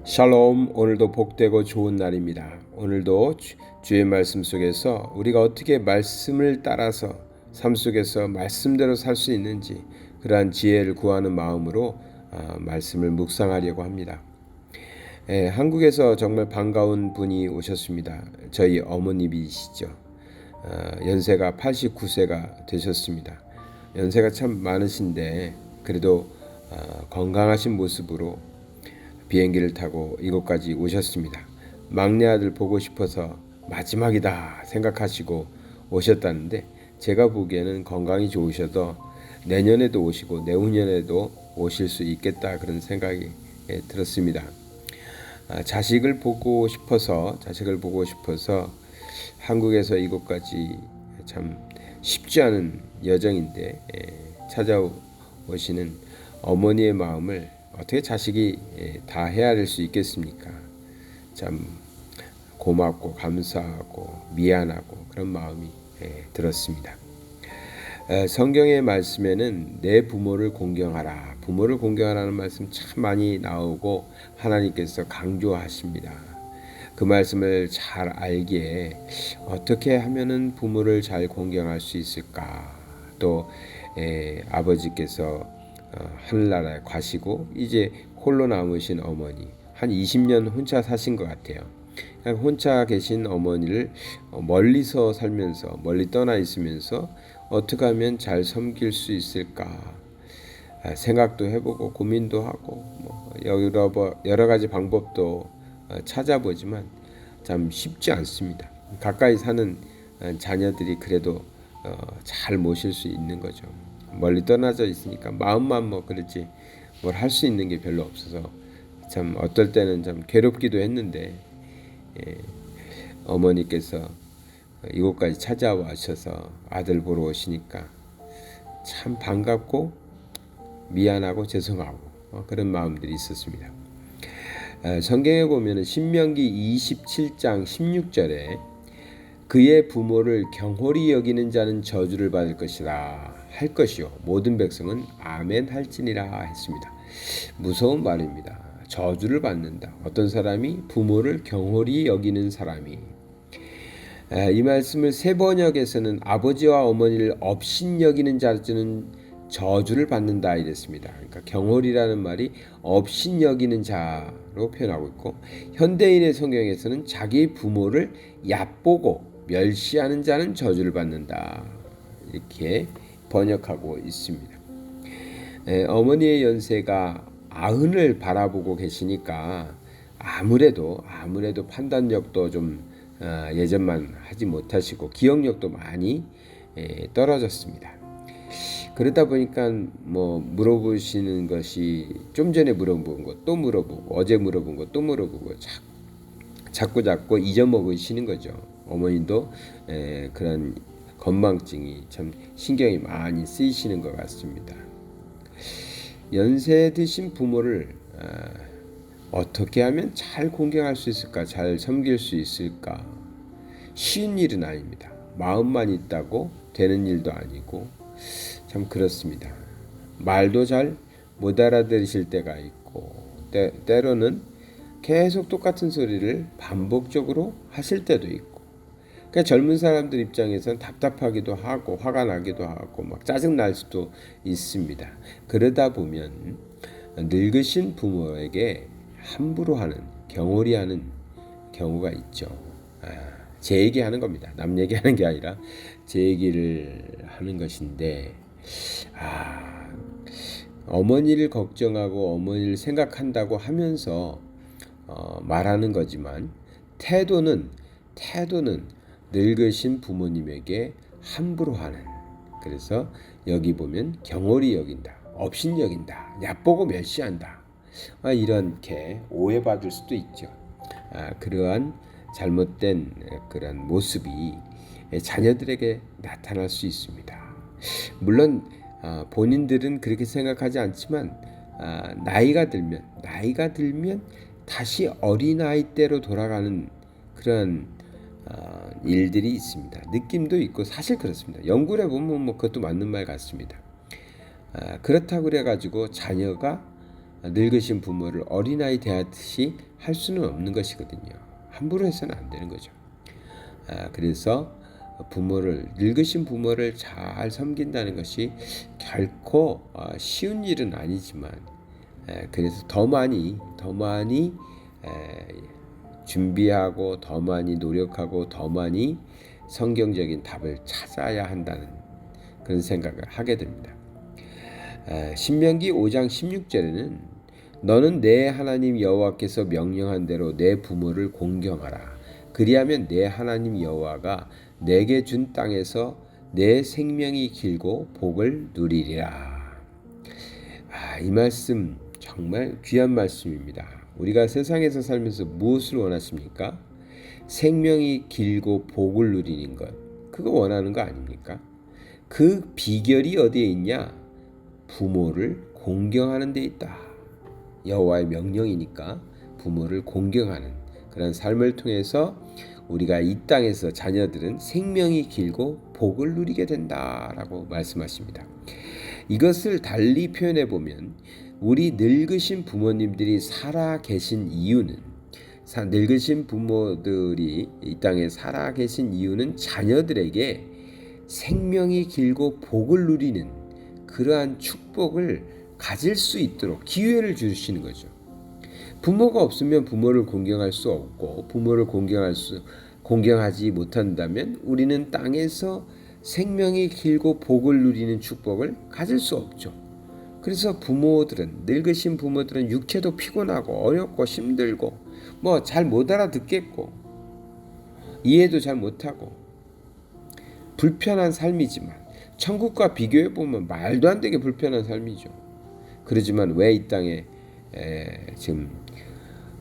샬롬. 오늘도 복되고 좋은 날입니다. 오늘도 주의 말씀 속에서 우리가 어떻게 말씀을 따라서 삶 속에서 말씀대로 살 수 있는지 그러한 지혜를 구하는 마음으로 말씀을 묵상하려고 합니다. 한국에서 정말 반가운 분이 오셨습니다. 저희 어머님이시죠. 연세가 89세가 되셨습니다. 연세가 참 많으신데 그래도 건강하신 모습으로 비행기를 타고 이곳까지 오셨습니다. 막내 아들 보고 싶어서 마지막이다 생각하시고 오셨다는데 제가 보기에는 건강이 좋으셔도 내년에도 오시고 내후년에도 오실 수 있겠다 그런 생각이 들었습니다. 자식을 보고 싶어서 한국에서 이곳까지 참 쉽지 않은 여정인데 찾아오시는 어머니의 마음을 어떻게 자식이 다 헤아릴 수 있겠습니까? 참 고맙고 감사하고 미안하고 그런 마음이 들었습니다. 성경의 말씀에는 내 부모를 공경하라. 부모를 공경하라는 말씀 참 많이 나오고 하나님께서 강조하십니다. 그 말씀을 잘 알기에 어떻게 하면은 부모를 잘 공경할 수 있을까? 또 아버지께서 하늘나라에 가시고 이제 홀로 남으신 어머니 한 20년 혼자 사신 것 같아요. 혼자 계신 어머니를 멀리서 살면서 멀리 떠나 있으면서 어떻게 하면 잘 섬길 수 있을까 생각도 해보고 고민도 하고 여러 가지 방법도 찾아보지만 참 쉽지 않습니다. 가까이 사는 자녀들이 그래도 잘 모실 수 있는 거죠. 멀리 떠나져 있으니까 마음만 그렇지 뭘 할 수 있는 게 별로 없어서 참 어떨 때는 참 괴롭기도 했는데 어머니께서 이곳까지 찾아와셔서 아들 보러 오시니까 참 반갑고 미안하고 죄송하고 그런 마음들이 있었습니다. 성경에 보면 신명기 27장 16절에 그의 부모를 경홀히 여기는 자는 저주를 받을 것이라 할 것이요 모든 백성은 아멘 할지니라 했습니다. 무서운 말입니다. 저주를 받는다. 어떤 사람이 부모를 경홀히 여기는 사람이 이 말씀을 세번역에서는 아버지와 어머니를 업신 여기는 자는 저주를 받는다 이랬습니다. 그러니까 경홀이라는 말이 업신 여기는 자로 표현하고 있고 현대인의 성경에서는 자기 부모를 얕보고 멸시하는 자는 저주를 받는다 이렇게 번역하고 있습니다. 어머니의 연세가 90을 바라보고 계시니까 아무래도 판단력도 좀 예전만 하지 못하시고 기억력도 많이 떨어졌습니다. 그러다 보니까 물어보시는 것이 좀 전에 물어본 것 또 물어보고 어제 물어본 것 또 물어보고 자꾸 잊어먹으시는 거죠. 어머님도 그런 건망증이 참 신경이 많이 쓰이시는 것 같습니다. 연세 드신 부모를 어떻게 하면 잘 공경할 수 있을까? 잘 섬길 수 있을까? 쉬운 일은 아닙니다. 마음만 있다고 되는 일도 아니고 참 그렇습니다. 말도 잘 못 알아들으실 때가 있고 때로는 계속 똑같은 소리를 반복적으로 하실 때도 있고 그러니까 젊은 사람들 입장에서는 답답하기도 하고 화가 나기도 하고 짜증 날 수도 있습니다. 그러다 보면 늙으신 부모에게 함부로 하는 경홀히 하는 경우가 있죠. 제 얘기하는 겁니다. 남 얘기하는 게 아니라 제 얘기를 하는 것인데 어머니를 걱정하고 어머니를 생각한다고 하면서 말하는 거지만 태도는 늙으신 부모님에게 함부로 하는 그래서 여기 보면 경홀히 여긴다, 업신 여긴다, 얕보고 멸시한다 이렇게 오해받을 수도 있죠. 그러한 잘못된 그런 모습이 자녀들에게 나타날 수 있습니다. 물론 본인들은 그렇게 생각하지 않지만 나이가 들면 다시 어린아이 때로 돌아가는 그런 일들이 있습니다. 느낌도 있고 사실 그렇습니다. 연구를 해보면 그것도 맞는 말 같습니다. 그렇다고 그래가지고 자녀가 늙으신 부모를 어린아이 대하듯이 할 수는 없는 것이거든요. 함부로 해서는 안 되는 거죠. 그래서 늙으신 부모를 잘 섬긴다는 것이 결코 쉬운 일은 아니지만, 그래서 더 많이 준비하고 더 많이 노력하고 더 많이 성경적인 답을 찾아야 한다는 그런 생각을 하게 됩니다. 신명기 5장 16절에는 너는 내 하나님 여호와께서 명령한 대로 내 부모를 공경하라. 그리하면 내 하나님 여호와가 내게 준 땅에서 내 생명이 길고 복을 누리리라. 이 말씀 정말 귀한 말씀입니다. 우리가 세상에서 살면서 무엇을 원하십니까? 생명이 길고 복을 누리는 것, 그거 원하는 거 아닙니까? 그 비결이 어디에 있냐? 부모를 공경하는 데 있다. 여호와의 명령이니까 부모를 공경하는 그런 삶을 통해서 우리가 이 땅에서 자녀들은 생명이 길고 복을 누리게 된다라고 말씀하십니다. 이것을 달리 표현해 보면 우리 늙으신 부모님들이 살아 계신 이유는, 늙으신 부모들이 이 땅에 살아 계신 이유는 자녀들에게 생명이 길고 복을 누리는 그러한 축복을 가질 수 있도록 기회를 주시는 거죠. 부모가 없으면 부모를 공경할 수 없고, 부모를 공경하지 못한다면 우리는 땅에서 생명이 길고 복을 누리는 축복을 가질 수 없죠. 그래서 늙으신 부모들은 육체도 피곤하고 어렵고 힘들고 잘 못 알아듣겠고 이해도 잘 못하고 불편한 삶이지만, 천국과 비교해 보면 말도 안 되게 불편한 삶이죠. 그러지만 왜 이 땅에 지금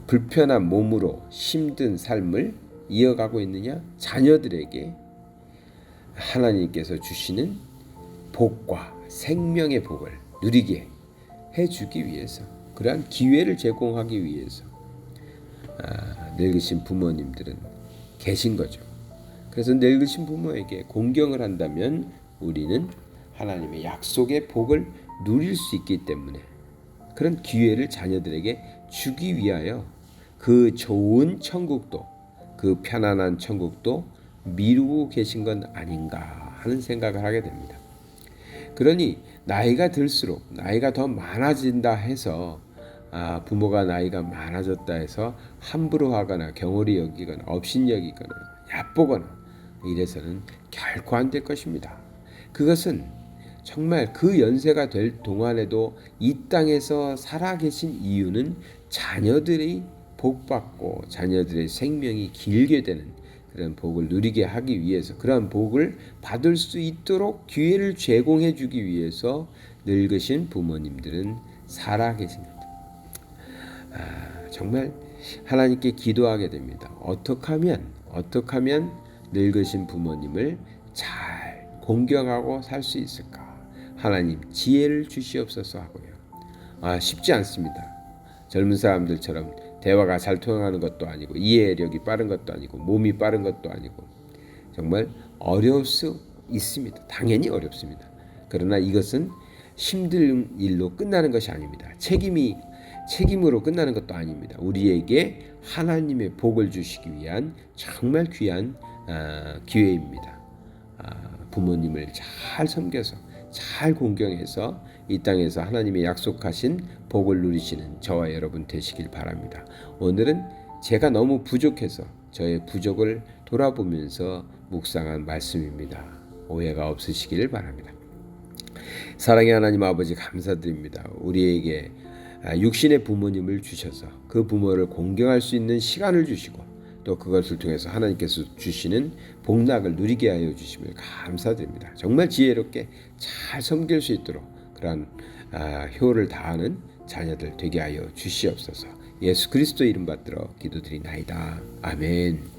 불편한 몸으로 힘든 삶을 이어가고 있느냐? 자녀들에게 하나님께서 주시는 복과 생명의 복을 누리게 해주기 위해서, 그러한 기회를 제공하기 위해서 늙으신 부모님들은 계신 거죠. 그래서 늙으신 부모에게 공경을 한다면 우리는 하나님의 약속의 복을 누릴 수 있기 때문에 그런 기회를 자녀들에게 주기 위하여 그 좋은 천국도, 그 편안한 천국도 미루고 계신 건 아닌가 하는 생각을 하게 됩니다. 그러니 나이가 들수록 나이가 더 많아진다 해서 부모가 나이가 많아졌다 해서 함부로 하거나 경홀히 여기거나 업신여기거나 얕보거나 이래서는 결코 안 될 것입니다. 그것은 정말 그 연세가 될 동안에도 이 땅에서 살아계신 이유는 자녀들이 복받고 자녀들의 생명이 길게 되는 그런 복을 누리게 하기 위해서, 그런 복을 받을 수 있도록 기회를 제공해 주기 위해서 늙으신 부모님들은 살아계십니다. 정말 하나님께 기도하게 됩니다. 어떻게 하면 늙으신 부모님을 잘 공경하고 살 수 있을까? 하나님 지혜를 주시옵소서 하고요. 쉽지 않습니다. 젊은 사람들처럼 대화가 잘 통하는 것도 아니고 이해력이 빠른 것도 아니고 몸이 빠른 것도 아니고 정말 어려울 수 있습니다. 당연히 어렵습니다. 그러나 이것은 힘든 일로 끝나는 것이 아닙니다. 책임으로 끝나는 것도 아닙니다. 우리에게 하나님의 복을 주시기 위한 정말 귀한 기회입니다. 부모님을 잘 섬겨서 잘 공경해서 이 땅에서 하나님의 약속하신 복을 누리시는 저와 여러분 되시길 바랍니다. 오늘은 제가 너무 부족해서 저의 부족을 돌아보면서 묵상한 말씀입니다. 오해가 없으시길 바랍니다. 사랑의 하나님 아버지 감사드립니다. 우리에게 육신의 부모님을 주셔서 그 부모를 공경할 수 있는 시간을 주시고 또 그것을 통해서 하나님께서 주시는 복락을 누리게 하여 주심을 감사드립니다. 정말 지혜롭게 잘 섬길 수 있도록 그러한 효를 다하는 자녀들 되게 하여 주시옵소서. 예수 그리스도 이름 받들어 기도드리나이다. 아멘.